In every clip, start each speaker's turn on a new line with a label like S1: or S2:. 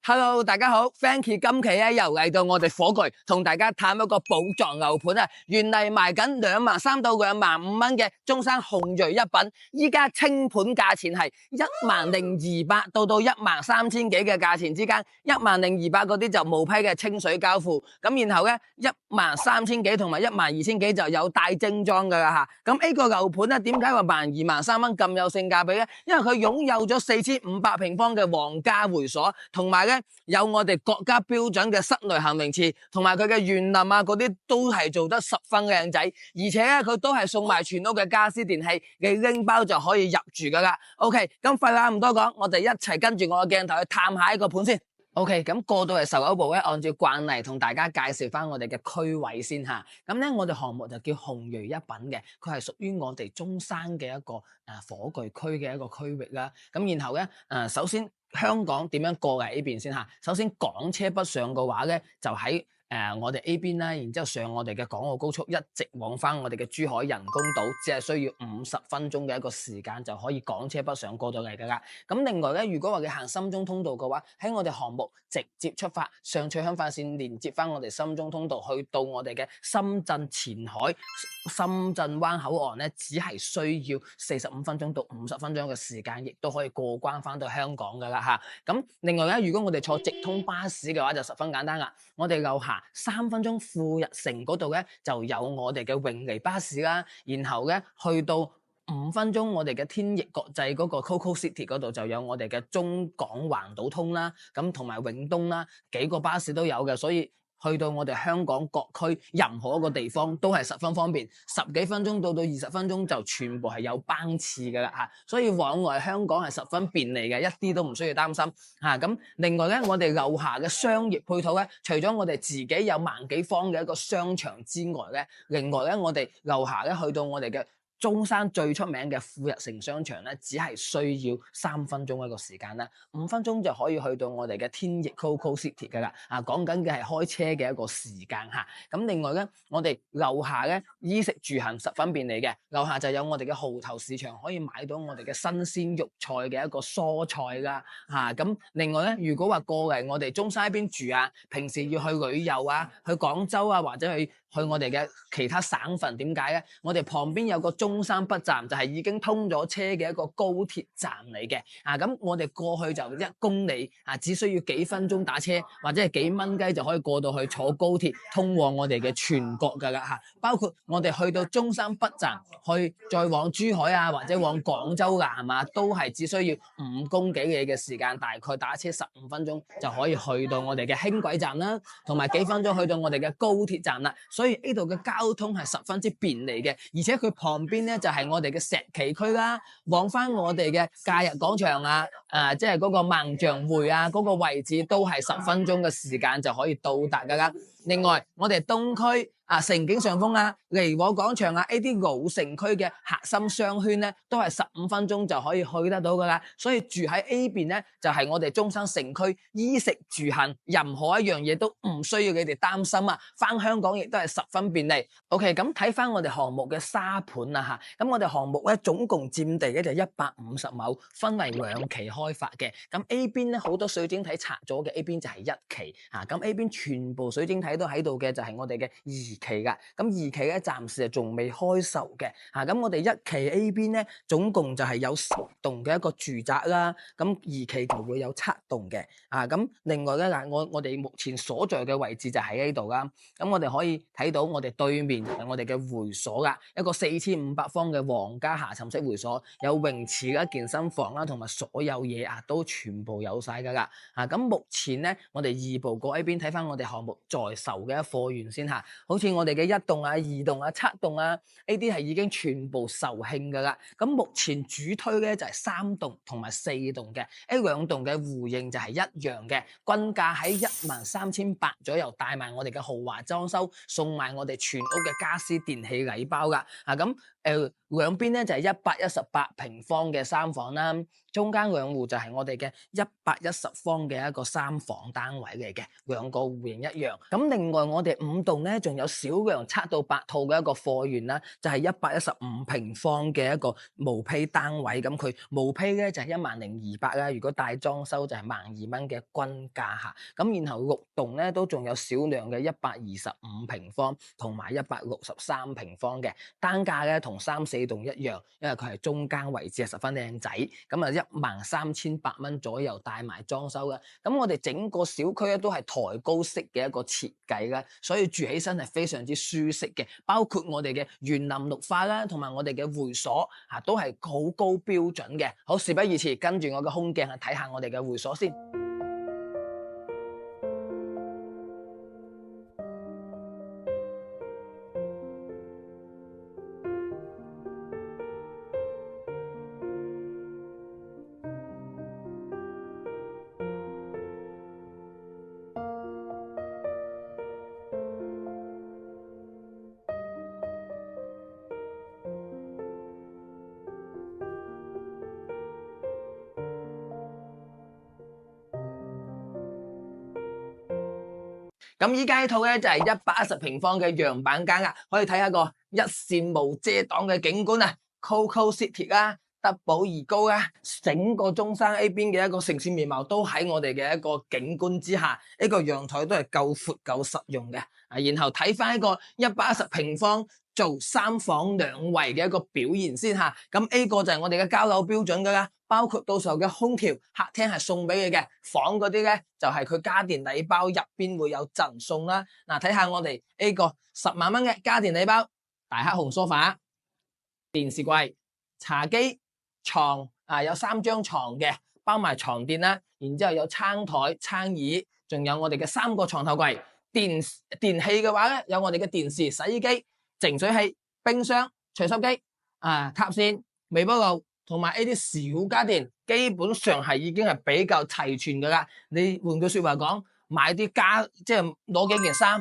S1: Hello，大家好 ，Frankie 今期咧又嚟到我哋火炬，同大家探一個寶藏牛盤啊！原嚟賣緊23,000到25,000蚊嘅中山紅銳一品，依家清盤價錢係10,200到13,000幾嘅價錢之間，10,200嗰啲就冇批嘅清水交付，咁然後咧13,000幾同埋12,000幾就有帶精裝噶啦吓。咁呢個牛盤咧，點解話12,300蚊咁有性價比咧？因為佢擁有咗4,500平方嘅皇家會所，同埋咧有我哋國家標準嘅室內行泳池，同埋佢嘅園林啊嗰啲都係做得十分靚仔，而且咧佢都係送埋全屋嘅家私電器，你拎包就可以入住噶啦。OK， 咁廢話唔多講，我哋一齊跟住我嘅鏡頭去探下一個盤先。OK， 咁過到嚟售樓部咧，按照慣例同大家介紹翻我哋嘅區位先吓。咁咧，我哋項目就叫紅銳一品嘅，佢係屬於我哋中山嘅一個火炬區嘅一個區域啦。咁然後咧，首先香港點樣過嚟呢邊先吓？首先港車北上嘅話咧，就喺我哋 A 邊啦，然之後上我哋嘅港澳高速，一直往翻我哋嘅珠海人工島，只係需要50分鐘嘅一個時間就可以港車北上過到嚟噶啦。咁另外咧，如果話你行深中通道嘅話，喺我哋項目直接出發上翠香化線連接翻我哋深中通道，去到我哋嘅深圳前海深圳灣口岸咧，只係需要45分鐘到50分鐘嘅時間，亦都可以過關翻到香港噶啦吓。咁另外咧，如果我哋坐直通巴士嘅話，就十分簡單啦。我哋樓下3分鐘富日城嗰度咧就有我哋嘅永利巴士啦，然後咧去到5分鐘我哋嘅天翼國際嗰個 Coco City 嗰度就有我哋嘅中港環島通啦，咁同埋永東啦，幾個巴士都有嘅，所以去到我哋香港各區任何一個地方都係十分方便，10幾分鐘到20分鐘就全部係有班次㗎啦嚇，所以往來香港係十分便利嘅，一啲都唔需要擔心嚇。咁另外咧，我哋樓下嘅商業配套咧，除咗我哋自己有萬幾方嘅一個商場之外咧，另外咧我哋樓下咧去到我哋嘅中山最出名嘅富日城商場咧，只係需要3分鐘一個時間啦，5分鐘就可以去到我哋嘅天翼 Coco City 噶啦。講緊嘅係開車嘅一個時間嚇。咁另外咧，我哋樓下咧衣食住行十分便利嘅，樓下就有我哋嘅蠔頭市場，可以買到我哋嘅新鮮肉菜嘅一個蔬菜啦嚇。咁另外咧，如果話過嚟我哋中山一邊住啊，平時要去旅遊啊，去廣州啊，或者去我哋嘅其他省份，點解咧？我哋旁邊有個中山北站，就係已經通咗車嘅一個高鐵站嚟嘅。咁我哋過去就1公里只需要幾分鐘打車，或者係幾蚊雞就可以過到去坐高鐵通往我哋嘅全國㗎啦嚇。包括我哋去到中山北站，去再往珠海啊，或者往廣州南啊，都係只需要5公里嘅時間，大概打車15分鐘就可以去到我哋嘅輕軌站啦，同埋幾分鐘去到我哋嘅高鐵站啦。所以呢度嘅交通係十分之便利嘅，而且佢旁邊咧就係我哋嘅石岐區啦，往翻我哋嘅假日廣場啊，即係嗰個萬象匯啊嗰個位置都係10分鐘嘅時間就可以到達噶啦。另外，我哋東區城景上風啊、離和廣場啊呢啲老城區嘅核心商圈咧，都係15分鐘就可以去得到噶啦。所以住喺 A 邊咧，就係我哋中山城區，衣食住行任何一樣嘢都唔需要你哋擔心啊。翻香港亦都係十分便利。OK， 咁睇翻我哋項目嘅沙盤啊嚇，咁我哋項目咧總共佔地咧就150畝，分為2期開發嘅。咁 A 邊咧好多水晶體拆咗嘅 ，A 邊就係1期咁 A 邊全部水晶體都喺度嘅，就係我哋嘅2期噶。咁2期咧暫時仲未開售嘅。咁我哋1期 A 邊咧總共就係有10棟嘅一個住宅啦。咁2期就會有7棟嘅。咁另外咧我哋目前所在嘅位置就喺呢度啦。咁我哋可以睇到我哋對面係我哋嘅會所噶，一個4,500方嘅皇家下沉式會所，有泳池啦、健身房啦，同埋所有嘢都全部有晒噶啦。咁目前咧，我哋二部過呢邊睇翻我哋項目在售嘅貨源先吓，好似我哋嘅1棟啊、2棟啊、7棟啊，呢啲係已經全部售罄噶啦。咁目前主推咧就係3棟同埋4棟嘅，呢2棟嘅戶型就係一樣嘅，均價喺13,800左右，帶埋我哋嘅豪華裝修，送埋我哋全屋嘅家私電器禮包噶。咁兩邊咧就係118平方嘅三房啦，中間兩戶就係我哋嘅110方嘅一個三房單位嚟嘅，兩個戶型一樣。咁另外我哋5棟咧仲有少量7到8套嘅一個貨源啦，就係115平方嘅一個毛坯單位。咁佢毛坯咧就係10200啦，如果帶裝修就係12000蚊嘅均價下。咁然後6棟咧都仲有少量嘅125平方同埋163平方嘅單價咧，同3、4棟一樣，因為佢係中間位置係十分靚仔，咁啊13800蚊左右帶埋裝修嘅。咁我哋整個小區咧都係抬高式嘅一個設計啦，所以住起身係非常之舒適嘅。包括我哋嘅園林綠化啦，同埋我哋嘅會所都係好高標準嘅。好，事不宜遲，跟住我嘅空鏡去睇下我哋嘅會所先。咁依家呢套咧就係110平方嘅樣板間啦，可以睇下個一線無遮擋嘅景觀啊 ，Coco City 啦，德寶二高啦，整個中山 A 邊嘅一個城市面貌都喺我哋嘅一個景觀之下，呢個陽台都係夠闊夠實用嘅。然後睇翻一個110平方做3房2衛嘅一個表現先吓，咁 A 個就係我哋嘅交樓標準噶啦。包括到時候嘅空調、客廳係送俾你嘅，房嗰啲咧就係佢家電禮包入邊會有贈送啦。嗱，睇下我哋呢個10萬蚊嘅家電禮包，大黑熊梳化、電視櫃、茶幾、床有3張床嘅，包埋床墊啦。然之後有餐台、餐椅，仲有我哋嘅3個床頭櫃。電器嘅話咧，有我哋嘅電視、洗衣機、淨水器、冰箱、除濕機、塔線、微波爐。同埋呢啲小家電，基本上係已經係比較齊全噶啦。你換句說話講，買啲即係攞幾件衫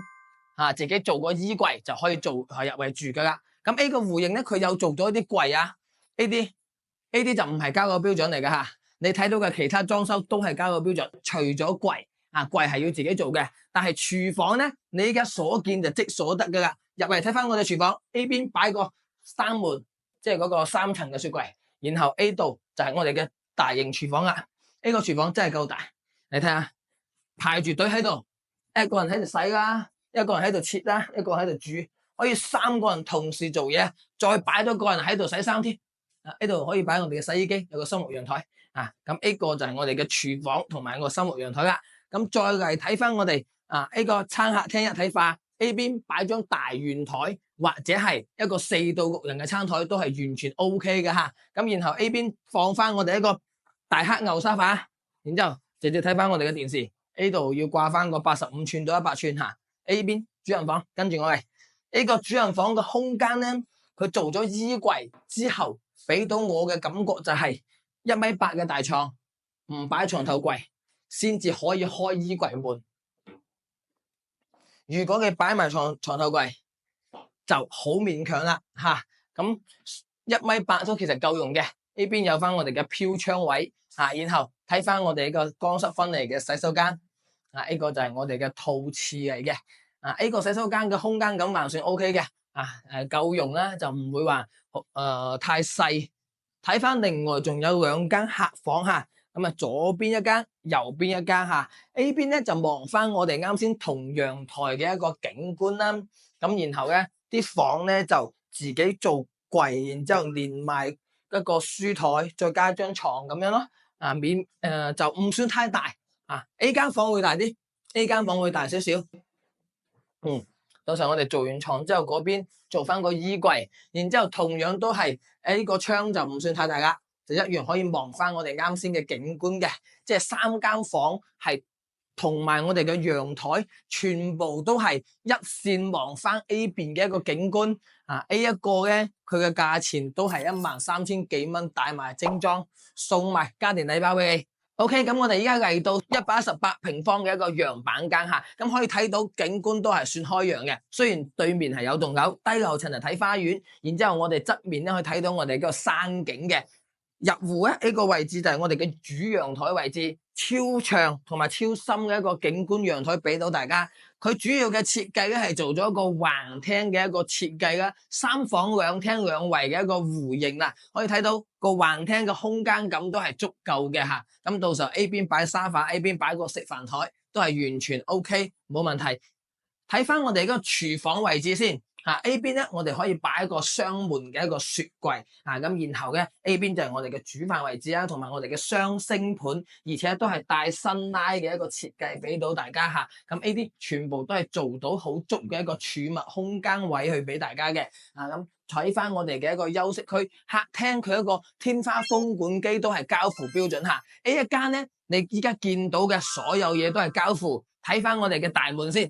S1: 自己做個衣櫃就可以做入嚟住噶啦。咁 A 個戶型咧，佢有做咗啲櫃啊，呢啲就唔係交樓標準嚟噶吓。你睇到嘅其他裝修都係交樓標準，除咗櫃櫃係要自己做嘅。但係廚房咧，你依家所見就即所得噶啦。入嚟睇翻我哋廚房 A 邊擺個3門，即係嗰個3層嘅雪櫃。然後 A 度就係我哋嘅大型廚房啦，呢個廚房真係夠大，你睇下排住隊喺度，一個人喺度洗啦，一個人喺度切啦，一個人喺度煮，可以3個人同時做嘢，再擺多個人喺度洗衫添。呢度可以擺我哋嘅洗衣機，有個生活陽台咁呢個就係我哋嘅廚房同埋個生活陽台啦。咁再嚟睇翻我哋呢個餐客廳一體化 ，A 邊擺張大圓台。或者係一個4到6人嘅餐台都係完全 OK 嘅吓，咁然後 A 邊放翻我哋一個大黑牛沙發，然之後直接睇翻我哋嘅電視 ，A 度要掛翻個85寸到100寸吓。A 邊主人房，跟住我哋呢個主人房嘅空間咧，佢做咗衣櫃之後，俾到我嘅感覺就係1.8米嘅大床，唔擺床頭櫃，先至可以開衣櫃門。如果你擺埋床頭櫃，就好勉強啦吓，咁1.8米都其實夠用嘅。呢邊有翻我哋嘅飄窗位然後睇翻我哋個乾濕分離嘅洗手間呢個就係我哋嘅套廁嚟嘅呢個洗手間嘅空間感還算 OK 嘅夠用啦，就唔會話太細。睇翻另外仲有2間客房吓，咁左邊一間，右邊一間吓。A 邊咧就望翻我哋啱先同陽台嘅一個景觀啦，咁然後咧。啲房咧就自己做櫃，然之後連埋一個書台，再加一張床咁樣咯。就唔算太大A 間房會大啲 ，A 間房會大少少。到時候我哋做完床之後，嗰邊做翻個衣櫃，然之後同樣都係呢個窗就唔算太大啦，就一樣可以望翻我哋啱先嘅景觀嘅，即係3間房係。同埋我哋嘅陽台全部都係一線望翻 A 邊嘅一個景觀A 一個咧，佢嘅價錢都係13000幾蚊，帶埋精裝，送埋家電禮包俾你。OK，咁我哋而家嚟到118平方嘅一個陽板間吓，咁可以睇到景觀都係算開揚嘅。雖然對面係有棟樓，低樓層就睇花園，然之後我哋側面咧可以睇到我哋嗰個山景嘅。入戶咧呢個位置就係我哋嘅主陽台位置，超長同埋超深嘅一個景觀陽台俾到大家。佢主要嘅設計咧係做咗一個橫廳嘅一個設計啦，3房2廳2衛嘅一個弧形啦，可以睇到個橫廳嘅空間感都係足夠嘅吓。咁到時候 A 邊擺沙發 ，A 邊擺個食飯台都係完全 OK 冇問題。睇翻我哋嗰個廚房位置先。A 邊咧，我哋可以擺一個雙門嘅一個雪櫃，咁然後咧 A 邊就係我哋嘅煮飯位置啦，同埋我哋嘅雙星盤，而且都係帶新拉嘅一個設計俾到大家吓。咁 A 邊全部都係做到好足嘅一個儲物空間位去俾大家嘅。咁睇翻我哋嘅一個休息區，客廳佢一個天花風管機都係交付標準吓。A 一間咧，你依家見到嘅所有嘢都係交付。睇翻我哋嘅大門先，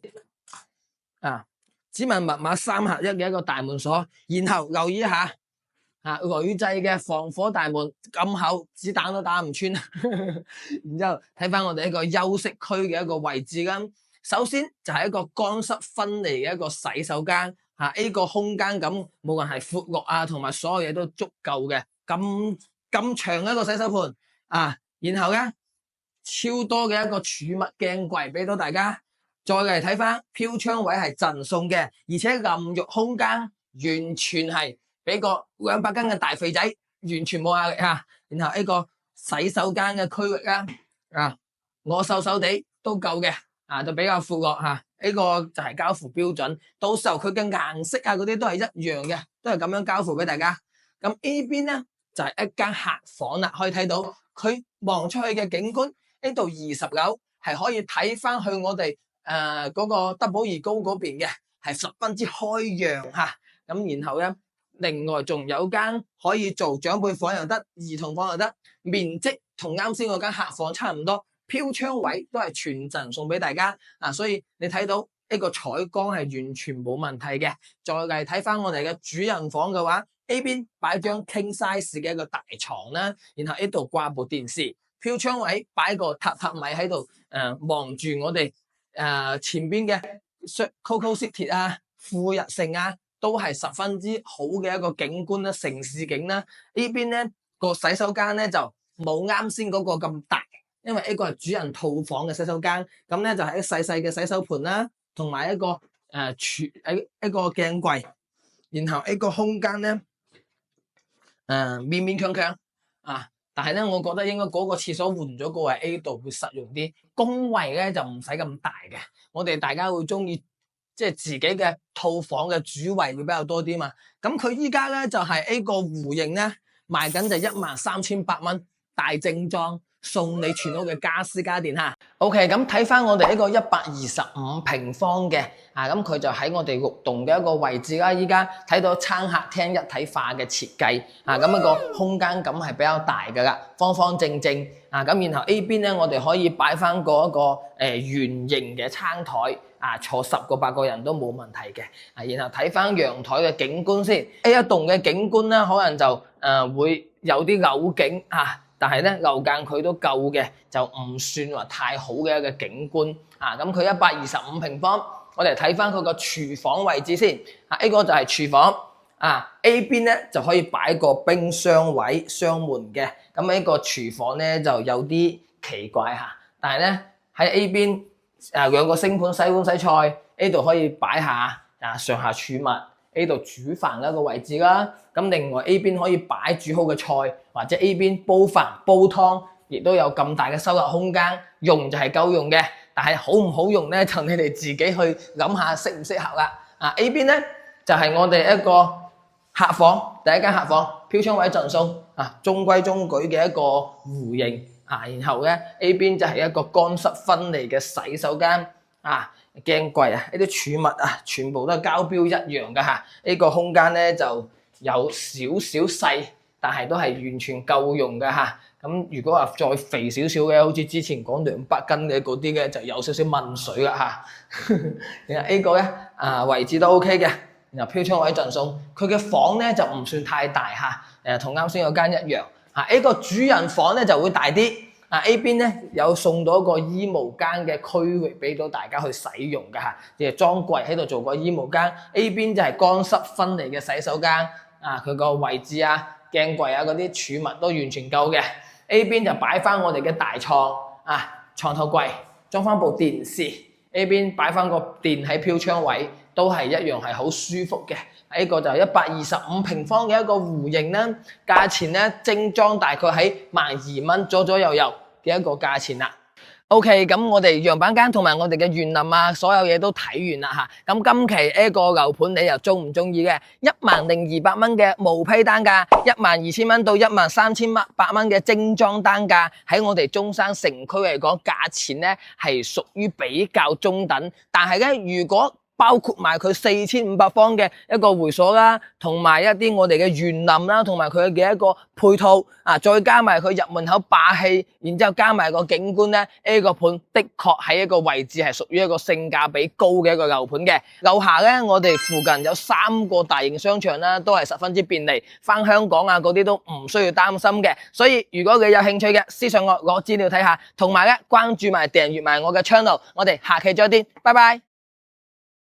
S1: 指紋密碼3合1嘅一個大門鎖，然後留意一下鋁製嘅防火大門咁厚，子彈都打唔穿。然之後睇翻我哋一個休息區嘅一個位置啦。首先就係一個乾濕分離嘅一個洗手間，呢個空間感無論係闊落同埋所有嘢都足夠嘅，咁長嘅一個洗手盆然後咧超多嘅一個儲物鏡櫃俾到大家。再嚟睇翻飄窗位係贈送嘅，而且淋浴空間完全係俾個200斤嘅大肥仔，完全冇壓力吓。然後呢個洗手間嘅區域我瘦瘦地都夠嘅，就比較闊落吓。呢個就係交付標準，到時候佢嘅顏色嗰啲都係一樣嘅，都係咁樣交付俾大家。咁 A 邊咧就係一間客房啦，可以睇到佢望出去嘅景觀，呢度20樓係可以睇翻去我哋嗰個德寶二高嗰邊嘅，係十分之開揚吓。咁然後咧，另外仲有間可以做長輩房又得，兒童房又得，面積同啱先嗰間客房差唔多，飄窗位都係全贈送俾大家所以你睇到呢個採光係完全冇問題嘅。再嚟睇翻我哋嘅主人房嘅話，A 邊擺張 king size 嘅一個大床啦，然後呢度掛部電視，飄窗位擺個榻榻米喺度望住我哋前邊嘅 Coco City 富日城都係十分之好嘅一個景觀啦，城市景啦。呢邊咧個洗手間咧就冇啱先嗰個咁大，因為呢個係主人套房嘅洗手間，咁咧就係一細細嘅洗手盆啦，同埋一個一個鏡櫃，然後呢個空間咧勉勉強強但係咧，我覺得應該嗰個廁所換咗個係 A 度會實用啲，公位咧就唔使咁大嘅。我哋大家會中意即係自己嘅套房嘅主位會比較多啲嘛。咁佢依家咧就係 A 個弧形咧賣緊就13800蚊，大正裝，送你全屋嘅家私家電吓。OK， 咁睇翻我哋呢個125平方嘅咁佢就喺我哋6棟嘅一個位置啦。依家睇到餐客廳一體化嘅設計咁一個空間感係比較大噶啦，方方正正咁然後 A 邊咧，我哋可以擺翻個一個圓形嘅餐台坐10個8個人都冇問題嘅然後睇翻陽台嘅景觀先，呢一棟嘅景觀咧可能就會有啲扭景但係咧樓間佢都夠嘅，就唔算話太好嘅一個景觀咁佢125平方，我哋睇翻佢個廚房位置先呢個就係廚房A 邊咧就可以擺個冰箱位雙門嘅，咁呢個廚房咧就有啲奇怪但係咧喺 A 邊兩個星盤洗碗洗菜，呢度可以擺下上下儲物，呢度煮飯嘅一個位置啦。咁另外 A 邊可以擺煮好嘅菜，或者 A 邊煲飯煲湯，亦都有咁大嘅收納空間，用就係夠用嘅。但係好唔好用咧，就你哋自己去諗下適唔適合啦。A 邊咧就係我哋一個客房，第一間客房，飄窗位贈送中規中矩嘅一個弧形然後咧 A 邊就係一個乾濕分離嘅洗手間鏡櫃呢啲儲物全部都係交標一樣嘅呢個空間咧就有少少細，但係都係完全夠用嘅咁如果話再肥少少嘅，好似之前講200斤嘅嗰啲嘅，就有少少問水啦然後呢個咧位置都 OK 嘅，然後飄窗位贈送，佢嘅房咧就唔算太大同啱先嗰間一樣呢個主人房咧就會大啲 A 邊咧有送到一個衣帽間嘅區域俾到大家去使用㗎嚇，即係裝櫃喺度做個衣帽間。A 邊就係乾濕分離嘅洗手間，佢個位置鏡櫃嗰啲儲物都完全夠嘅。A 邊就擺翻我哋嘅大床，床頭櫃裝翻部電視。A 邊擺翻個電喺飄窗位，都係一樣係好舒服嘅。呢個就125平方嘅一個戶型啦，價錢咧精裝大概喺12,000蚊左右嘅一個價錢啦。OK， 咁我哋樣板間同埋我哋嘅園林所有嘢都睇完啦嚇。咁今期呢個樓盤你又中唔中意嘅？10,200蚊嘅毛坯單價，12,000蚊到13,800蚊嘅精裝單價，喺我哋中山城區嚟講，價錢咧係屬於比較中等。但係咧，如果包括埋佢4,500方嘅一個會所啦，同埋一啲我哋嘅園林啦，同埋佢嘅一個配套再加埋佢入門口霸氣，然之後加埋個景觀咧，呢個盤的確喺一個位置係屬於一個性價比高嘅一個樓盤嘅。樓下咧，我哋附近有3個大型商場啦，都係十分之便利，翻香港嗰啲都唔需要擔心嘅。所以如果你有興趣嘅，私信我攞資料睇下，同埋咧關注埋訂閱埋我嘅 channel， 我哋下期再見，拜拜。